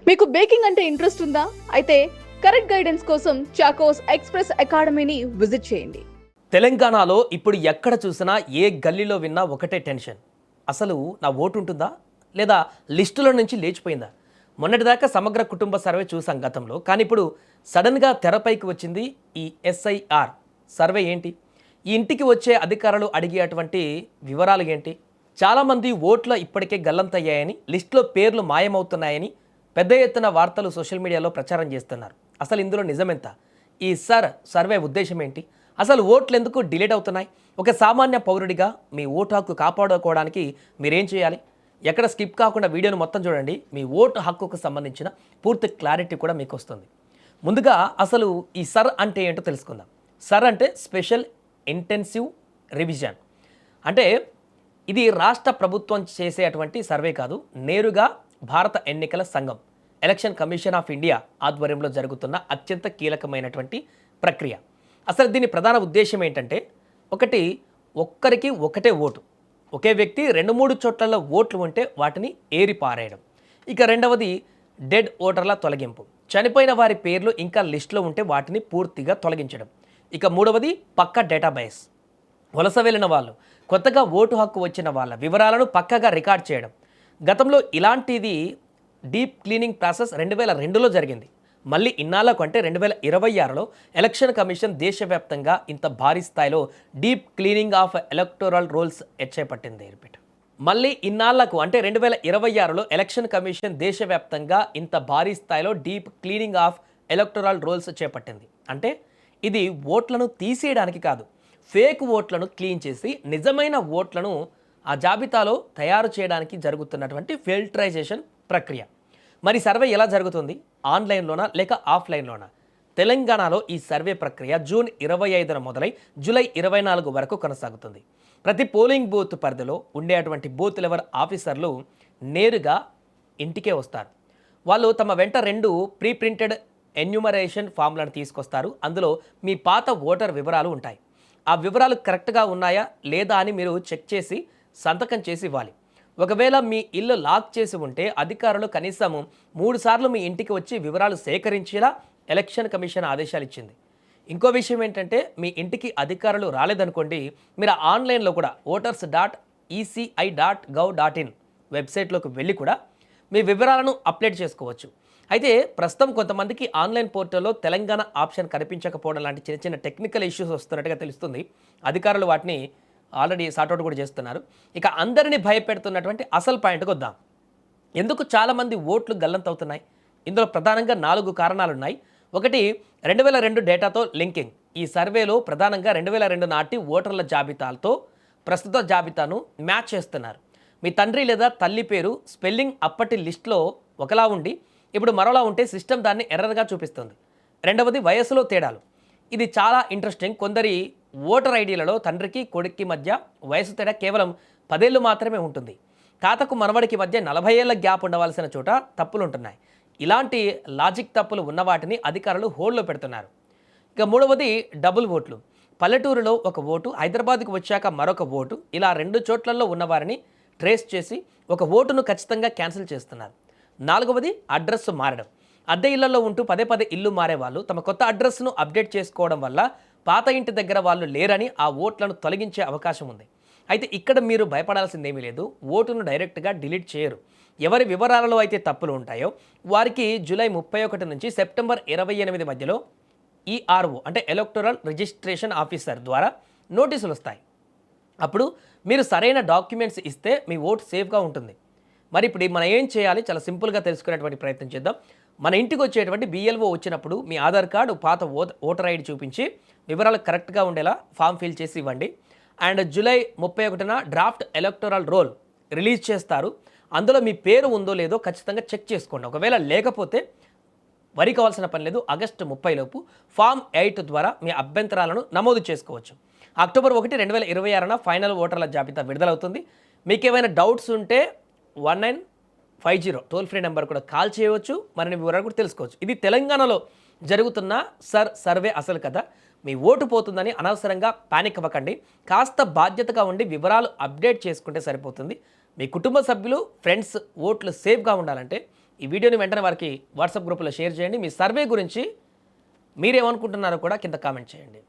మీకు బేకింగ్ అంటే ఇంట్రెస్ట్ ఉందా? అయితే కరెక్ట్ గైడెన్స్ కోసం చాకోస్ ఎక్స్‌ప్రెస్ అకాడమీని విజిట్ చేయండి. తెలంగాణలో ఇప్పుడు ఎక్కడ చూసినా ఏ గల్లీలో విన్నా ఒకటే టెన్షన్. అసలు నా ఓటు ఉంటుందా? లేదా లిస్టులో నుంచి లేచిపోయిందా? మొన్నటిదాకా సమగ్ర కుటుంబ సర్వే చూసాం గతంలో. కానీ ఇప్పుడు సడన్గా తెరపైకి వచ్చింది ఈ ఎస్ఐఆర్ సర్వే. ఏంటి? ఈ ఇంటికి వచ్చే అధికారులు అడిగేటువంటి వివరాలు ఏంటి? చాలామంది ఓట్లు ఇప్పటికే గల్లంతయ్యాయని, లిస్టులో పేర్లు మాయమవుతున్నాయని పెద్ద ఎత్తున వార్తలు సోషల్ మీడియాలో ప్రచారం చేస్తున్నారు. అసలు ఇందులో నిజమెంత? ఈ సర్వే ఉద్దేశం ఏంటి? అసలు ఓట్లు ఎందుకు డిలీట్ అవుతున్నాయి? ఒక సామాన్య పౌరుడిగా మీ ఓటు హక్కు కాపాడుకోవడానికి మీరేం చేయాలి? ఎక్కడ స్కిప్ కాకుండా వీడియోను మొత్తం చూడండి. మీ ఓటు హక్కుకు సంబంధించిన పూర్తి క్లారిటీ కూడా మీకు వస్తుంది. ముందుగా అసలు ఈ అంటే ఏంటో తెలుసుకుందాం. అంటే స్పెషల్ ఇంటెన్సివ్ రివిజన్. అంటే ఇది రాష్ట్ర ప్రభుత్వం చేసేటువంటి సర్వే కాదు, నేరుగా భారత ఎన్నికల సంఘం, ఎలక్షన్ కమిషన్ ఆఫ్ ఇండియా ఆధ్వర్యంలో జరుగుతున్న అత్యంత కీలకమైనటువంటి ప్రక్రియ. అసలు దీని ప్రధాన ఉద్దేశం ఏంటంటే, ఒక్కరికి ఒకటే ఓటు, ఒకే వ్యక్తి 2-3 చోట్లలో ఓట్లు ఉంటే వాటిని ఏరి పారేయడం. ఇక రెండవది డెడ్ ఓటర్ల తొలగింపు, చనిపోయిన వారి పేర్లు ఇంకా లిస్టులో ఉంటే వాటిని పూర్తిగా తొలగించడం. ఇక మూడవది పక్కా డేటాబేస్, వలస వెళ్ళిన వాళ్ళు, కొత్తగా ఓటు హక్కు వచ్చిన వాళ్ళ వివరాలను పక్కగా రికార్డ్ చేయడం. గతంలో ఇలాంటిది డీప్ క్లీనింగ్ ప్రాసెస్ 2002లో జరిగింది. మళ్ళీ ఇన్నాళ్లకు అంటే 2026లో ఎలక్షన్ కమిషన్ దేశవ్యాప్తంగా ఇంత భారీ స్థాయిలో deep cleaning of electoral rolls చేపట్టింది. మళ్ళీ ఇన్నాళ్లకు అంటే 2026లో ఎలక్షన్ కమిషన్ దేశవ్యాప్తంగా ఇంత భారీ స్థాయిలో deep cleaning of electoral rolls చేపట్టింది. అంటే ఇది ఓట్లను తీసేయడానికి కాదు, ఫేక్ ఓట్లను క్లీన్ చేసి నిజమైన ఓట్లను ఆ జాబితాలో తయారు చేయడానికి జరుగుతున్నటువంటి ఫిల్టరైజేషన్ ప్రక్రియ. మరి సర్వే ఎలా జరుగుతుంది? ఆన్లైన్లోనా లేక ఆఫ్లైన్లోనా? తెలంగాణలో ఈ సర్వే ప్రక్రియ జూన్ 25న మొదలై జూలై 24 వరకు కొనసాగుతుంది. ప్రతి పోలింగ్ బూత్ పరిధిలో ఉండేటువంటి బూత్ లెవెల్ ఆఫీసర్లు నేరుగా ఇంటికే వస్తారు. వాళ్ళు తమ వెంట 2 ప్రీ ప్రింటెడ్ ఎన్యూమరేషన్ ఫామ్లను తీసుకొస్తారు. అందులో మీ పాత ఓటర్ వివరాలు ఉంటాయి. ఆ వివరాలు కరెక్ట్గా ఉన్నాయా లేదా అని మీరు చెక్ చేసి సంతకం చేసి ఇవ్వాలి. ఒకవేళ మీ ఇల్లు లాక్ చేసి ఉంటే అధికారులు కనీసం 3 సార్లు మీ ఇంటికి వచ్చి వివరాలు సేకరించేలా ఎలక్షన్ కమిషన్ ఆదేశాలు ఇచ్చింది. ఇంకో విషయం ఏంటంటే, మీ ఇంటికి అధికారులు రాలేదనుకోండి, మీరు ఆన్లైన్లో కూడా voters.eci.gov.in వెబ్సైట్లోకి వెళ్ళి కూడా మీ వివరాలను అప్డేట్ చేసుకోవచ్చు. అయితే ప్రస్తుతం కొంతమందికి ఆన్లైన్ పోర్టల్లో తెలంగాణ ఆప్షన్ కనిపించకపోవడం లాంటి చిన్న చిన్న టెక్నికల్ ఇష్యూస్ వస్తున్నట్టుగా తెలుస్తుంది. అధికారులు వాటిని ఆల్రెడీ సార్ట్అవుట్ కూడా చేస్తున్నారు. ఇక అందరినీ భయపెడుతున్నటువంటి అసలు పాయింట్కి వద్దాం. ఎందుకు చాలామంది ఓట్లు గల్లంతవుతున్నాయి? ఇందులో ప్రధానంగా 4 కారణాలున్నాయి. ఒకటి, 2002 డేటాతో లింకింగ్. ఈ సర్వేలో ప్రధానంగా 2002 నాటి ఓటర్ల జాబితాలతో ప్రస్తుత జాబితాను మ్యాచ్ చేస్తున్నారు. మీ తండ్రి లేదా తల్లి పేరు స్పెల్లింగ్ అప్పటి లిస్టులో ఒకలా ఉండి ఇప్పుడు మరోలా ఉంటే సిస్టమ్ దాన్ని ఎర్రర్గా చూపిస్తుంది. రెండవది, వయసులో తేడాలు. ఇది చాలా ఇంట్రెస్టింగ్. కొందరి ఓటర్ ఐడీలలో తండ్రికి కొడుక్కి మధ్య వయసు తేడా కేవలం 10 ఏళ్ళు మాత్రమే ఉంటుంది. తాతకు మనవడికి మధ్య 40 ఏళ్ల గ్యాప్ ఉండవలసిన చోట తప్పులు ఉంటున్నాయి. ఇలాంటి లాజిక్ తప్పులు ఉన్న వాటిని అధికారులు హోల్డ్లో పెడుతున్నారు. ఇక మూడవది, డబుల్ ఓట్లు. పల్లెటూరులో ఒక ఓటు, హైదరాబాద్కు వచ్చాక మరొక ఓటు, ఇలా 2 చోట్లలో ఉన్నవారిని ట్రేస్ చేసి ఒక ఓటును ఖచ్చితంగా క్యాన్సిల్ చేస్తున్నారు. నాలుగవది, అడ్రస్ మారడం. అద్దె ఇళ్లలో ఉంటూ పదే ఇల్లు మారేవాళ్ళు తమ కొత్త అడ్రస్ను అప్డేట్ చేసుకోవడం వల్ల పాత ఇంటి దగ్గర వాళ్ళు లేరని ఆ ఓట్లను తొలగించే అవకాశం ఉంది. అయితే ఇక్కడ మీరు భయపడాల్సిందేమీ లేదు. ఓటును డైరెక్ట్గా డిలీట్ చేయరు. ఎవరి వివరాలలో అయితే తప్పులు ఉంటాయో వారికి జూలై 31 నుంచి సెప్టెంబర్ 28 మధ్యలో ఈఆర్ఓ అంటే ఎలక్టోరల్ రిజిస్ట్రేషన్ ఆఫీసర్ ద్వారా నోటీసులు వస్తాయి. అప్పుడు మీరు సరైన డాక్యుమెంట్స్ ఇస్తే మీ ఓటు సేఫ్గా ఉంటుంది. మరి ఇప్పుడు మనం ఏం చేయాలి? చాలా సింపుల్గా తెలుసుకునేటువంటి ప్రయత్నం చేద్దాం. మన ఇంటికి వచ్చేటువంటి బిఎల్ఓ వచ్చినప్పుడు మీ ఆధార్ కార్డు, పాత ఓటర్ ఐడి చూపించి వివరాలు కరెక్ట్గా ఉండేలా ఫామ్ ఫిల్ చేసి ఇవ్వండి. అండ్ జూలై 31న డ్రాఫ్ట్ ఎలక్టోరల్ రోల్ రిలీజ్ చేస్తారు. అందులో మీ పేరు ఉందో లేదో ఖచ్చితంగా చెక్ చేసుకోండి. ఒకవేళ లేకపోతే వరి కావాల్సిన పని లేదు. ఆగస్టు 30 లోపు ఫామ్ 8 ద్వారా మీ అభ్యంతరాలను నమోదు చేసుకోవచ్చు. అక్టోబర్ 1, 2026న ఫైనల్ ఓటర్ల జాబితా విడుదలవుతుంది. మీకు ఏమైనా డౌట్స్ ఉంటే 1950 టోల్ ఫ్రీ నెంబర్ కూడా కాల్ చేయవచ్చు. మరిన్ని వివరాలు కూడా తెలుసుకోవచ్చు. ఇది తెలంగాణలో జరుగుతున్న సర్వే అసలు కథ. మీ ఓటు పోతుందని అనవసరంగా పానిక్ అవ్వకండి. కాస్త బాధ్యతగా ఉండి వివరాలు అప్డేట్ చేసుకుంటే సరిపోతుంది. మీ కుటుంబ సభ్యులు, ఫ్రెండ్స్ ఓట్లు సేఫ్గా ఉండాలంటే ఈ వీడియోని వెంటనే వారికి వాట్సాప్ గ్రూప్లో షేర్ చేయండి. మీ సర్వే గురించి మీరేమనుకుంటున్నారో కూడా కింద కామెంట్ చేయండి.